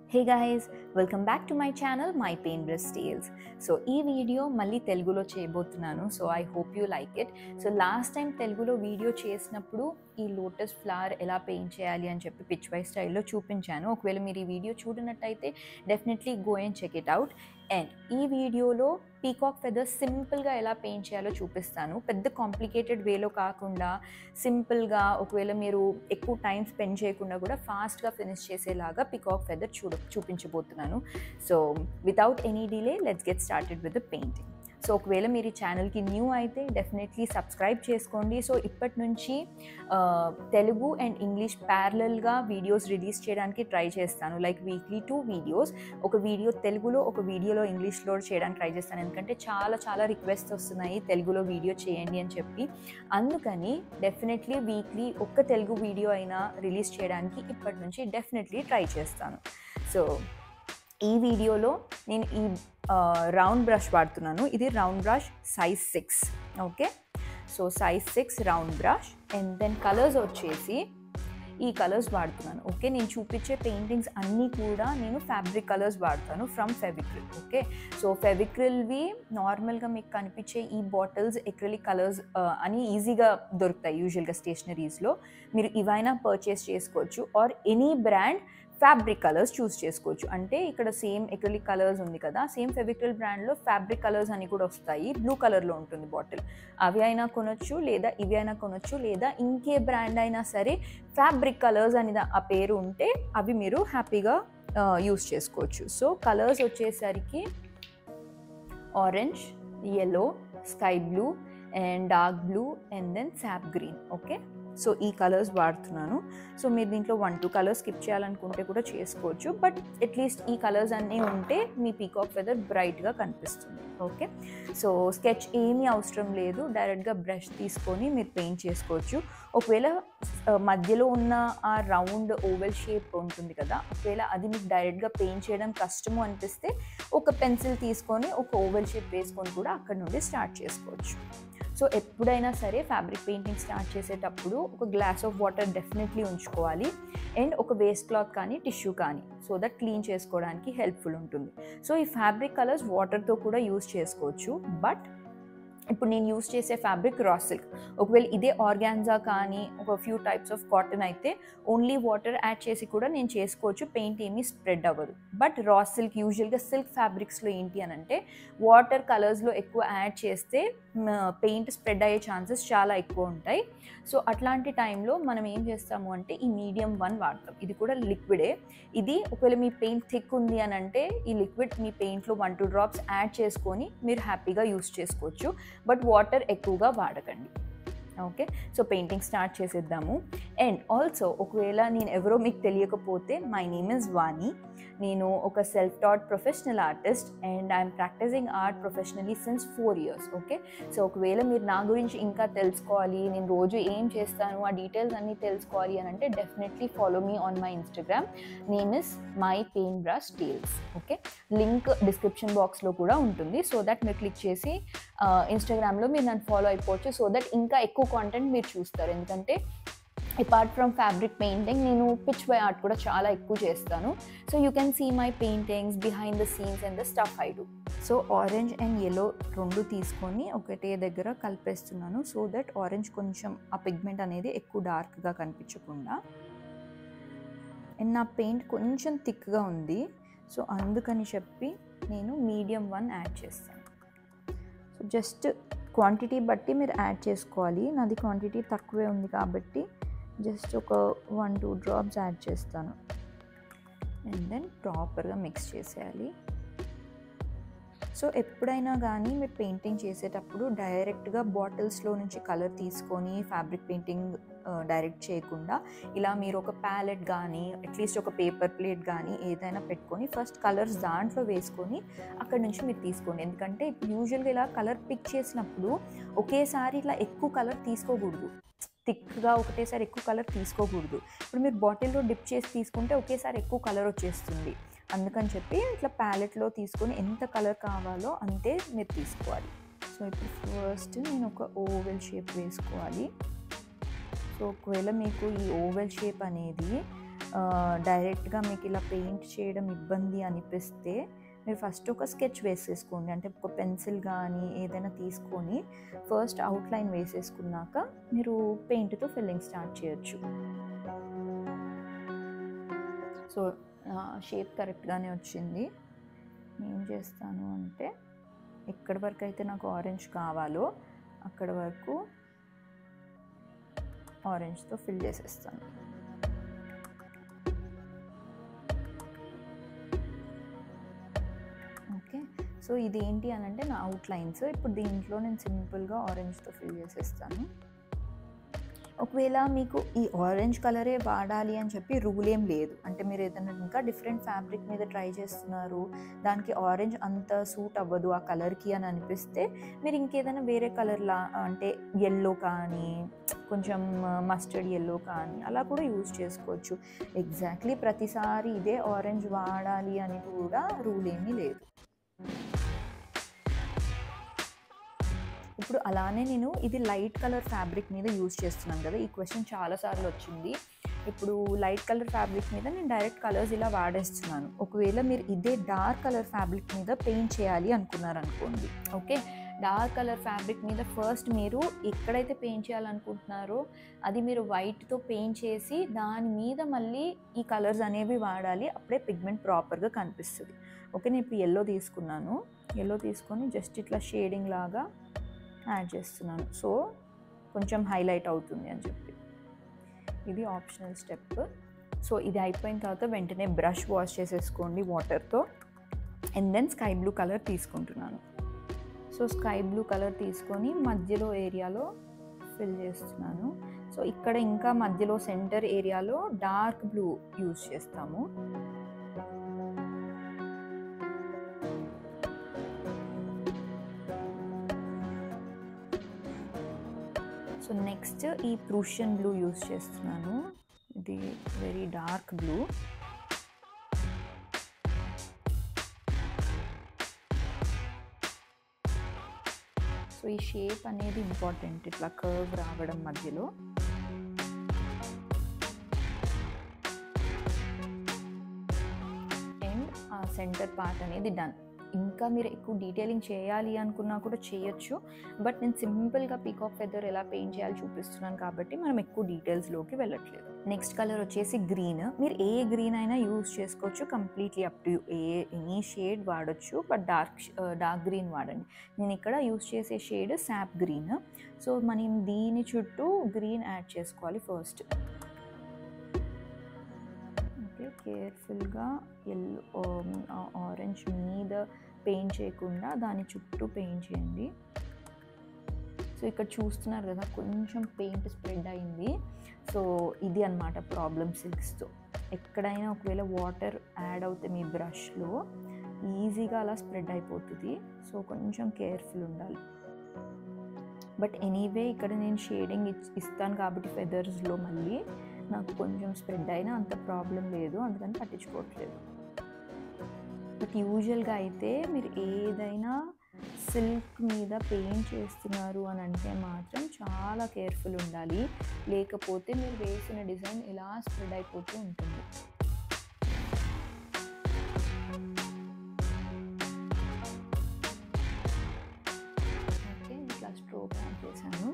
Hey guys, welcome back to my channel My Paintbrush Tales. So ee video malli telugulo cheyabothunanu, so I hope you like it. So last time telugulo video చేసినప్పుడు ఈ lotus flower ఎలా paint చేయాలి అని చెప్పి pitch by స్టైల్లో చూపించాను. ఒకవేళ మీరు ఈ వీడియో చూడనట్టయితే definitely go and check it out. And ఈ వీడియోలో పీకాక్ ఫెదర్స్ సింపుల్గా ఎలా పెయింట్ చేయాలో చూపిస్తాను. పెద్ద కాంప్లికేటెడ్ వేలో కాకుండా సింపుల్గా, ఒకవేళ మీరు ఎక్కువ టైం స్పెండ్ చేయకుండా కూడా ఫాస్ట్గా ఫినిష్ చేసేలాగా పీకాక్ ఫెదర్ చూపించబోతున్నాను. So without any delay let's get started with the painting. So ఒకవేళ మీరు ఈ ఛానల్కి న్యూ అయితే డెఫినెట్లీ సబ్స్క్రైబ్ చేసుకోండి. సో ఇప్పటి నుంచి తెలుగు అండ్ ఇంగ్లీష్ ప్యారలల్గా వీడియోస్ రిలీజ్ చేయడానికి ట్రై చేస్తాను. లైక్ వీక్లీ 2 వీడియోస్, ఒక వీడియో తెలుగులో ఒక వీడియోలో ఇంగ్లీష్లో చేయడానికి ట్రై చేస్తాను. ఎందుకంటే చాలా రిక్వెస్ట్ వస్తున్నాయి తెలుగులో వీడియో చేయండి అని చెప్పి. అందుకని డెఫినెట్లీ వీక్లీ ఒక్క తెలుగు వీడియో అయినా రిలీజ్ చేయడానికి ఇప్పటి నుంచి డెఫినెట్లీ ట్రై చేస్తాను. సో ఈ వీడియోలో నేను ఈ రౌండ్ బ్రష్ వాడుతున్నాను. ఇది round brush size 6. Okay, so size 6 round brush. And then colours వచ్చేసి ఈ కలర్స్ వాడుతున్నాను. ఓకే, నేను చూపించే పెయింటింగ్స్ అన్నీ కూడా నేను ఫ్యాబ్రిక్ కలర్స్ వాడతాను ఫ్రమ్ ఫెవిక్రిల్. ఓకే, సో ఫెవిక్రిల్వి నార్మల్గా మీకు కనిపించే ఈ బాటిల్స్ ఎక్రిలిక్ కలర్స్ అని ఈజీగా దొరుకుతాయి యూజువల్గా స్టేషనరీస్లో. మీరు ఇవైనా పర్చేస్ చేసుకోవచ్చు or any brand fabric colours చూస్ చేసుకోవచ్చు. అంటే ఇక్కడ సేమ్ ఎక్రిలిక్ కలర్స్ ఉంది కదా, సేమ్ ఫెవిక్రిల్ బ్రాండ్లో ఫ్యాబ్రిక్ కలర్స్ అని కూడా వస్తాయి. బ్లూ కలర్లో ఉంటుంది బాటిల్. అవి అయినా కొనొచ్చు, లేదా ఇవి అయినా కొనొచ్చు, లేదా ఇంకే బ్రాండ్ అయినా సరే ఫ్యాబ్రిక్ కలర్స్ అని ఆ పేరు ఉంటే అవి మీరు హ్యాపీగా యూస్ చేసుకోవచ్చు. సో కలర్స్ వచ్చేసరికి orange, yellow, sky blue and dark blue and then sap green. Okay, so ఈ కలర్స్ వాడుతున్నాను. సో మీరు దీంట్లో 1-2 కలర్స్ స్కిప్ చేయాలనుకుంటే కూడా చేసుకోవచ్చు, బట్ అట్లీస్ట్ ఈ కలర్స్ అన్నీ ఉంటే మీ పీకాక్ ఫెదర్ బ్రైట్గా కనిపిస్తుంది. ఓకే, సో స్కెచ్ ఏమీ అవసరం లేదు, డైరెక్ట్గా బ్రష్ తీసుకొని మీరు పెయింట్ చేసుకోవచ్చు. ఒకవేళ మధ్యలో ఉన్న ఆ రౌండ్ ఓవెల్ షేప్ ఉంటుంది కదా, ఒకవేళ అది మీకు డైరెక్ట్గా పెయింట్ చేయడం కష్టము అనిపిస్తే ఒక పెన్సిల్ తీసుకొని ఒక ఓవెల్ షేప్ వేసుకొని కూడా అక్కడ నుండి స్టార్ట్ చేసుకోవచ్చు. సో ఎప్పుడైనా సరే ఫ్యాబ్రిక్ పెయింటింగ్ స్టార్ట్ చేసేటప్పుడు ఒక గ్లాస్ ఆఫ్ వాటర్ డెఫినెట్లీ ఉంచుకోవాలి. అండ్ ఒక వేస్ట్ క్లాత్ కానీ టిష్యూ కానీ, సో దట్ క్లీన్ చేసుకోవడానికి హెల్ప్ఫుల్ ఉంటుంది. సో ఈ ఫ్యాబ్రిక్ కలర్స్ వాటర్తో కూడా యూస్ చేసుకోవచ్చు, బట్ ఇప్పుడు నేను యూస్ చేసే ఫ్యాబ్రిక్ రా సిల్క్. ఒకవేళ ఇదే ఆర్గాన్జా కానీ ఒక ఫ్యూ టైప్స్ ఆఫ్ కాటన్ అయితే ఓన్లీ వాటర్ యాడ్ చేసి కూడా నేను చేసుకోవచ్చు, పెయింట్ ఏమీ స్ప్రెడ్ అవ్వదు. బట్ రా సిల్క్, యూజువల్గా సిల్క్ ఫ్యాబ్రిక్స్లో ఏంటి అని అంటే వాటర్ కలర్స్లో ఎక్కువ యాడ్ చేస్తే పెయింట్ స్ప్రెడ్ అయ్యే ఛాన్సెస్ చాలా ఎక్కువ ఉంటాయి. సో అట్లాంటి టైంలో మనం ఏం చేస్తాము అంటే ఈ మీడియం 1 వాడతాం. ఇది కూడా లిక్విడే. ఇది ఒకవేళ మీ పెయింట్ థిక్ ఉంది అని అంటే ఈ లిక్విడ్ మీ పెయింట్లో 1-2 డ్రాప్స్ యాడ్ చేసుకొని మీరు హ్యాపీగా యూస్ చేసుకోవచ్చు, బట్ వాటర్ ఎక్కువగా వాడకండి. ఓకే, సో పెయింటింగ్ స్టార్ట్ చేసేద్దాము. అండ్ ఆల్సో ఒకవేళ నేను ఎవరో మీకు తెలియకపోతే, మై నేమ్ ఇస్ వాణి. నేను ఒక self taught professional artist and I'm practising art professionally since 4 years. Okay, so ఒకవేళ మీరు నా గురించి ఇంకా తెలుసుకోవాలి, నేను రోజు ఏం చేస్తాను ఆ డీటెయిల్స్ అన్నీ తెలుసుకోవాలి అని అంటే definitely follow me on my Instagram. Name is my paintbrush tales. Okay, link description బాక్స్లో కూడా ఉంటుంది. సో దట్ మీరు క్లిక్ చేసి ఇన్స్టాగ్రామ్లో మీరు నన్ను ఫాలో అయిపోవచ్చు. సో దట్ ఇంకా ఎక్కువ కాంటెంట్ మీరు చూస్తారు. ఎందుకంటే అపార్ట్ ఫ్రమ్ ఫ్యాబ్రిక్ పెయింటింగ్ నేను పిచ్ బై ఆర్ట్ కూడా చాలా ఎక్కువ చేస్తాను. So you can see my paintings behind the scenes and the stuff I do. So orange and yellow 2 తీసుకొని ఒకటే దగ్గర కలిపేస్తున్నాను. సో దట్ ఆరెంజ్ కొంచెం ఆ పిగ్మెంట్ అనేది ఎక్కువ డార్క్గా కనిపించకుండా. అండ్ నా పెయింట్ కొంచెం థిక్గా ఉంది, సో అందుకని చెప్పి నేను మీడియం 1 యాడ్ చేస్తాను. సో జస్ట్ క్వాంటిటీ బట్టి మీరు యాడ్ చేసుకోవాలి. నాది క్వాంటిటీ తక్కువే ఉంది కాబట్టి జస్ట్ ఒక 1-2 డ్రాప్స్ యాడ్ చేస్తాను. అండ్ దెన్ ప్రాపర్గా మిక్స్ చేసేయాలి. సో ఎప్పుడైనా కానీ మీరు పెయింటింగ్ చేసేటప్పుడు డైరెక్ట్గా బాటిల్స్లో నుంచి కలర్ తీసుకొని ఫ్యాబ్రిక్ పెయింటింగ్ డైరెక్ట్ చేయకుండా ఇలా మీరు ఒక ప్యాలెట్ కానీ అట్లీస్ట్ ఒక పేపర్ ప్లేట్ కానీ ఏదైనా పెట్టుకొని ఫస్ట్ కలర్స్ దాంట్లో వేసుకొని అక్కడ నుంచి మీరు తీసుకోండి. ఎందుకంటే యూజువల్గా ఇలా కలర్ పిక్ చేసినప్పుడు ఒకేసారి ఇట్లా ఎక్కువ కలర్ తీసుకోకూడదు, థిక్గా ఒకటేసారి ఎక్కువ కలర్ తీసుకోకూడదు. ఇప్పుడు మీరు బాటిల్లో డిప్ చేసి తీసుకుంటే ఒకేసారి ఎక్కువ కలర్ వచ్చేస్తుంది. అందుకని చెప్పి ఇట్లా ప్యాలెట్లో తీసుకొని ఎంత కలర్ కావాలో అంతే మీరు తీసుకోవాలి. సో ఇప్పుడు ఫస్ట్ నేను ఒక ఓవెల్ షేప్ వేసుకోవాలి. సో ఒకవేళ మీకు ఈ ఓవెల్ షేప్ అనేది డైరెక్ట్గా మీకు ఇలా పెయింట్ చేయడం ఇబ్బంది అనిపిస్తే మీరు ఫస్ట్ ఒక స్కెచ్ వేసేసుకోండి. అంటే ఒక పెన్సిల్ కానీ ఏదైనా తీసుకొని ఫస్ట్ అవుట్లైన్ వేసేసుకున్నాక మీరు పెయింట్తో ఫిల్లింగ్ స్టార్ట్ చేయొచ్చు. సో షేప్ కరెక్ట్గానే వచ్చింది. ఏం చేస్తాను అంటే ఎక్కడి వరకు అయితే నాకు ఆరెంజ్ కావాలో అక్కడ వరకు ఆరెంజ్తో ఫిల్ చేసేస్తాను. ఓకే, సో ఇది ఏంటి అని అంటే నా అవుట్లైన్స్. ఇప్పుడు దీంట్లో నేను సింపుల్గా ఆరెంజ్తో ఫిల్ చేసేస్తాను. ఒకవేళ మీకు ఈ ఆరెంజ్ కలరే వాడాలి అని చెప్పి రూల్ ఏం లేదు. అంటే మీరు ఏదైనా ఇంకా డిఫరెంట్ ఫ్యాబ్రిక్ మీద ట్రై చేస్తున్నారు, దానికి ఆరెంజ్ అంత సూట్ అవ్వదు ఆ కలర్కి అని అనిపిస్తే మీరు ఇంకేదైనా వేరే కలర్లా అంటే ఎల్లో కానీ కొంచెం మస్టర్డ్ ఎల్లో కానీ అలా కూడా యూజ్ చేసుకోవచ్చు. ఎగ్జాక్ట్లీ ప్రతిసారి ఇదే ఆరెంజ్ వాడాలి అని కూడా రూల్ ఏమీ లేదు. ఇప్పుడు అలానే నేను ఇది లైట్ కలర్ ఫ్యాబ్రిక్ మీద యూజ్ చేస్తున్నాను కదా, ఈ క్వశ్చన్ చాలాసార్లు వచ్చింది. ఇప్పుడు లైట్ కలర్ ఫ్యాబ్రిక్ మీద నేను డైరెక్ట్ కలర్స్ ఇలా వాడేస్తున్నాను. ఒకవేళ మీరు ఇదే డార్క్ కలర్ ఫ్యాబ్రిక్ మీద పెయింట్ చేయాలి అనుకున్నారనుకోండి, ఓకే, డార్క్ కలర్ ఫ్యాబ్రిక్ మీద ఫస్ట్ మీరు ఎక్కడైతే పెయింట్ చేయాలనుకుంటున్నారో అది మీరు వైట్తో పెయింట్ చేసి దాని మీద మళ్ళీ ఈ కలర్స్ అనేవి వాడాలి. అప్పుడే పిగ్మెంట్ ప్రాపర్గా కనిపిస్తుంది. ఓకే, నేను ఇప్పుడు ఎల్లో తీసుకున్నాను. ఎల్లో తీసుకొని జస్ట్ ఇట్లా షేడింగ్ లాగా యాడ్ చేస్తున్నాను. సో కొంచెం హైలైట్ అవుతుంది అని చెప్పి. ఇది ఆప్షనల్ స్టెప్. సో ఇది అయిపోయిన తర్వాత వెంటనే బ్రష్ వాష్ చేసేసుకోండి వాటర్తో. And then sky blue colour తీసుకుంటున్నాను. సో స్కై బ్లూ కలర్ తీసుకొని మధ్యలో ఏరియాలో ఫిల్ చేస్తున్నాను. సో ఇక్కడ ఇంకా మధ్యలో సెంటర్ ఏరియాలో డార్క్ బ్లూ యూజ్ చేస్తాము. సో నెక్స్ట్ ఈ ప్రూషియన్ బ్లూ యూజ్ చేస్తున్నాను. ఇది వెరీ డార్క్ బ్లూ. సో ఈ షేప్ అనేది ఇంపార్టెంట్, ఇట్లా కర్వ్ రావడం మధ్యలో. అండ్ ఆ సెంటర్ పార్ట్ అనేది డన్. ఇంకా మీరు ఎక్కువ డీటెయిలింగ్ చేయాలి అనుకున్నా కూడా చేయొచ్చు, బట్ నేను సింపుల్గా పీకాక్ ఫెదర్ ఎలా పెయింట్ చేయాలి చూపిస్తున్నాను కాబట్టి మనం ఎక్కువ డీటెయిల్స్లోకి వెళ్ళట్లేదు. నెక్స్ట్ కలర్ వచ్చేసి గ్రీన్. మీరు ఏ గ్రీన్ అయినా యూజ్ చేసుకోవచ్చు, completely up to you. Any shade వాడచ్చు, బట్ డార్క్ గ్రీన్ వాడండి. నేను ఇక్కడ యూజ్ చేసే షేడ్ సాప్ గ్రీన్. సో మనం దీని చుట్టూ గ్రీన్ యాడ్ చేసుకోవాలి ఫస్ట్. ఓకే, కేర్ఫుల్గా ఎల్లో ఆరెంజ్ మీద పెయింట్ చేయకుండా దాని చుట్టూ పెయింట్ చేయండి. సో ఇక్కడ చూస్తున్నారు కదా కొంచెం పెయింట్ స్ప్రెడ్ అయింది. సో ఇది అన్నమాట ప్రాబ్లమ్ సిల్క్స్తో. ఎక్కడైనా ఒకవేళ వాటర్ యాడ్ అవుతే మీ బ్రష్లో ఈజీగా అలా స్ప్రెడ్ అయిపోతుంది. సో కొంచెం కేర్ఫుల్ ఉండాలి. బట్ ఎనీవే ఇక్కడ నేను షేడింగ్ ఇస్తాను కాబట్టి ఫెదర్స్లో మళ్ళీ నాకు కొంచెం స్ప్రెడ్ అయినా అంత ప్రాబ్లం లేదు, అందుకని పట్టించుకోవట్లేదు. బట్ యూజువల్గా అయితే మీరు ఏదైనా సిల్క్ మీద పెయింట్ చేస్తున్నారు అని అంటే మాత్రం చాలా కేర్ఫుల్ ఉండాలి, లేకపోతే మీరు వేసిన డిజైన్ ఇలా స్ప్రెడ్ అయిపోతూ ఉంటుంది. ఓకే, ఇట్లా స్ట్రోక్ యాడ్ చేశాను.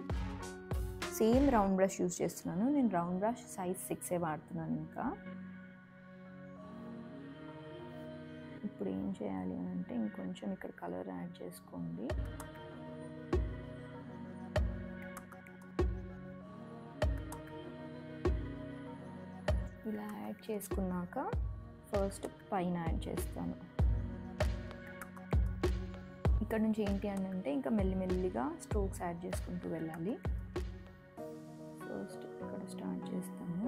సేమ్ రౌండ్ బ్రష్ యూజ్ చేస్తున్నాను. నేను రౌండ్ బ్రష్ సైజ్ 6 వాడుతున్నాను. ఇంకా ఇప్పుడు ఏం చేయాలి అని అంటే ఇంకొంచెం ఇక్కడ కలర్ యాడ్ చేసుకోండి. ఇలా యాడ్ చేసుకున్నాక ఫస్ట్ పైన యాడ్ చేస్తాను. ఇక్కడ నుంచి ఏంటి అని అంటే ఇంకా మెల్లిమెల్లిగా స్ట్రోక్స్ యాడ్ చేసుకుంటూ వెళ్ళాలి. ఫస్ట్ ఇక్కడ స్టార్ట్ చేస్తాను.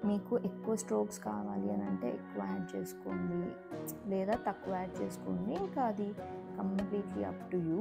మీకు ఎక్కువ స్ట్రోక్స్ కావాలి అని అంటే ఎక్కువ యాడ్ చేసుకోండి, లేదా తక్కువ యాడ్ చేసుకోండి. ఇంకా అది completely up to you.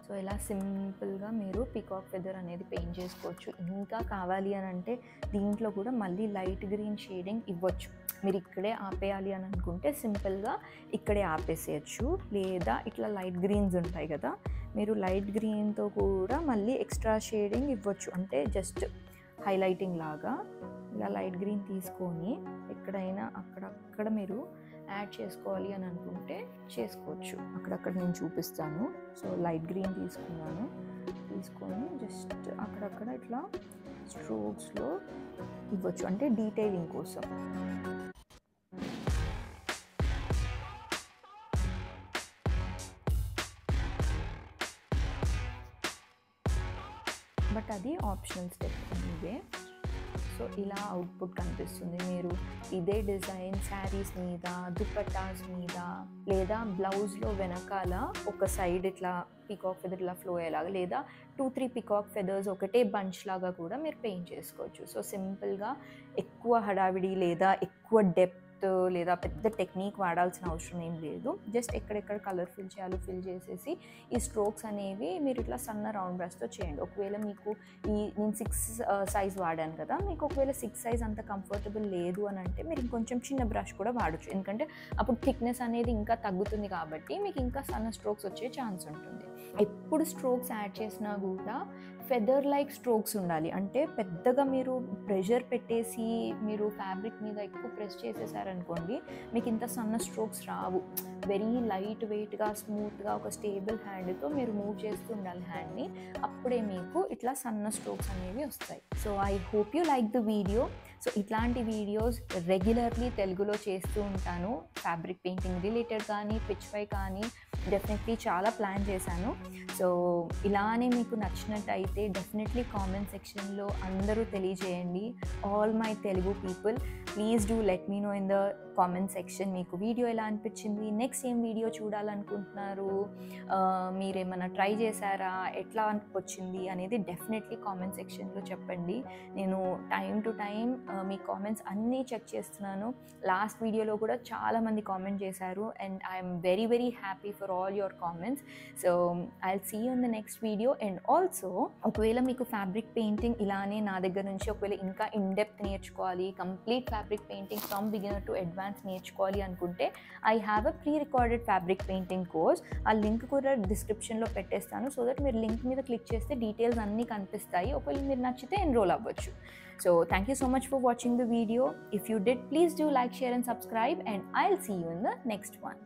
So ఇలా సింపుల్గా మీరు పికాక్ ఫెదర్ అనేది పెయింట్ చేసుకోవచ్చు. ఇంకా కావాలి అని అంటే దీంట్లో కూడా మళ్ళీ లైట్ గ్రీన్ షేడింగ్ ఇవ్వచ్చు. మీరు ఇక్కడే ఆపేయాలి అని అనుకుంటే సింపుల్గా ఇక్కడే ఆపేసేయచ్చు. లేదా ఇట్లా లైట్ గ్రీన్స్ ఉంటాయి కదా, మీరు లైట్ గ్రీన్తో కూడా మళ్ళీ ఎక్స్ట్రా షేడింగ్ ఇవ్వచ్చు. అంటే జస్ట్ హైలైటింగ్ లాగా ఇలా లైట్ గ్రీన్ తీసుకొని ఎక్కడైనా అక్కడక్కడ మీరు యాడ్ చేసుకోవాలి అని అనుకుంటే చేసుకోవచ్చు. అక్కడక్కడ నేను చూపిస్తాను. సో లైట్ గ్రీన్ తీసుకొని జస్ట్ అక్కడక్కడ ఇట్లా స్ట్రోక్స్లో ఇవ్వచ్చు, అంటే డీటెయిలింగ్ కోసం. బట్ అది ఆప్షనల్ స్టెప్ ఇదే. సో ఇలా అవుట్పుట్ కనిపిస్తుంది. మీరు ఇదే డిజైన్ శారీస్ మీద, దుపట్టాస్ మీద, లేదా బ్లౌజ్లో వెనకాల ఒక సైడ్ ఇట్లా పికాక్ ఫెదర్ ఇలా ఫ్లో అయ్యేలాగా, లేదా 2-3 పికాక్ ఫెదర్స్ ఒకటే బంచ్ లాగా కూడా మీరు పెయింట్ చేసుకోవచ్చు. సో సింపుల్గా ఎక్కువ హడావిడి లేదా ఎక్కువ డెప్త్ లేదా పెద్ద టెక్నిక్ వాడాల్సిన అవసరం ఏం లేదు. జస్ట్ ఎక్కడెక్కడ కలర్ ఫిల్ చేయాలో ఫిల్ చేసేసి ఈ స్ట్రోక్స్ అనేవి మీరు ఇట్లా సన్న రౌండ్ బ్రష్తో చేయండి. ఒకవేళ మీకు నేను 6 సైజ్ వాడాను కదా, మీకు ఒకవేళ 6 సైజ్ అంత కంఫర్టబుల్ లేదు అని అంటే మీరు ఇంకొంచెం చిన్న బ్రష్ కూడా వాడచ్చు. ఎందుకంటే అప్పుడు థిక్నెస్ అనేది ఇంకా తగ్గుతుంది కాబట్టి మీకు ఇంకా సన్న స్ట్రోక్స్ వచ్చే ఛాన్స్ ఉంటుంది. ఎప్పుడు స్ట్రోక్స్ యాడ్ చేసినా కూడా ఫెదర్ లైక్ స్ట్రోక్స్ ఉండాలి. అంటే పెద్దగా మీరు ప్రెషర్ పెట్టేసి మీరు ఫ్యాబ్రిక్ మీద ఎక్కువ ప్రెస్ చేసేసారనుకోండి, మీకు ఇంత సన్న స్ట్రోక్స్ రావు. వెరీ లైట్ వెయిట్గా స్మూత్గా ఒక స్టేబుల్ హ్యాండ్తో మీరు మూవ్ చేస్తూ ఉండాలి హ్యాండ్ని. అప్పుడే మీకు ఇట్లా సన్న స్ట్రోక్స్ అనేవి వస్తాయి. So I hope you like the video. So ఇట్లాంటి వీడియోస్ రెగ్యులర్లీ తెలుగులో చేస్తూ ఉంటాను. ఫ్యాబ్రిక్ పెయింటింగ్ రిలేటెడ్ కానీ, పిచ్ పై కానీ డెఫినెట్లీ చాలా ప్లాన్ చేశాను. సో ఇలానే మీకు నచ్చినట్టయితే డెఫినెట్లీ కామెంట్ సెక్షన్లో అందరూ తెలియజేయండి. All my Telugu people, please do let me know in the comment section మీకు వీడియో ఎలా అనిపించింది, నెక్స్ట్ ఏం వీడియో చూడాలనుకుంటున్నారు, మీరేమన్నా ట్రై చేశారా, ఎట్లా వచ్చింది అనేది డెఫినెట్లీ కామెంట్ సెక్షన్లో చెప్పండి. నేను టైం టు టైం మీ కామెంట్స్ అన్నీ చెక్ చేస్తున్నాను. లాస్ట్ వీడియోలో కూడా చాలామంది కామెంట్ చేశారు and I'm very very happy for all your comments. So I'll see you in the next video. And also ఒకవేళ మీకు ఫ్యాబ్రిక్ పెయింటింగ్ ఇలానే నా దగ్గర నుంచి ఒకవేళ ఇంకా ఇన్ డెప్త్ నేర్చుకోవాలి, complete fabric painting from beginner to advance నేర్చుకోవాలి అనుకుంటే I have a pre recorded fabric painting course. ఆ లింక్ కూడా డిస్క్రిప్షన్లో పెట్టేస్తాను. సో దట్ మీరు లింక్ మీద క్లిక్ చేస్తే డీటెయిల్స్ అన్నీ కనిపిస్తాయి. ఒకవేళ మీరు నచ్చితే ఎన్రోల్ అవ్వచ్చు. So thank you so much for watching the video. If you did, please do like, share and subscribe, and I'll see you in the next one.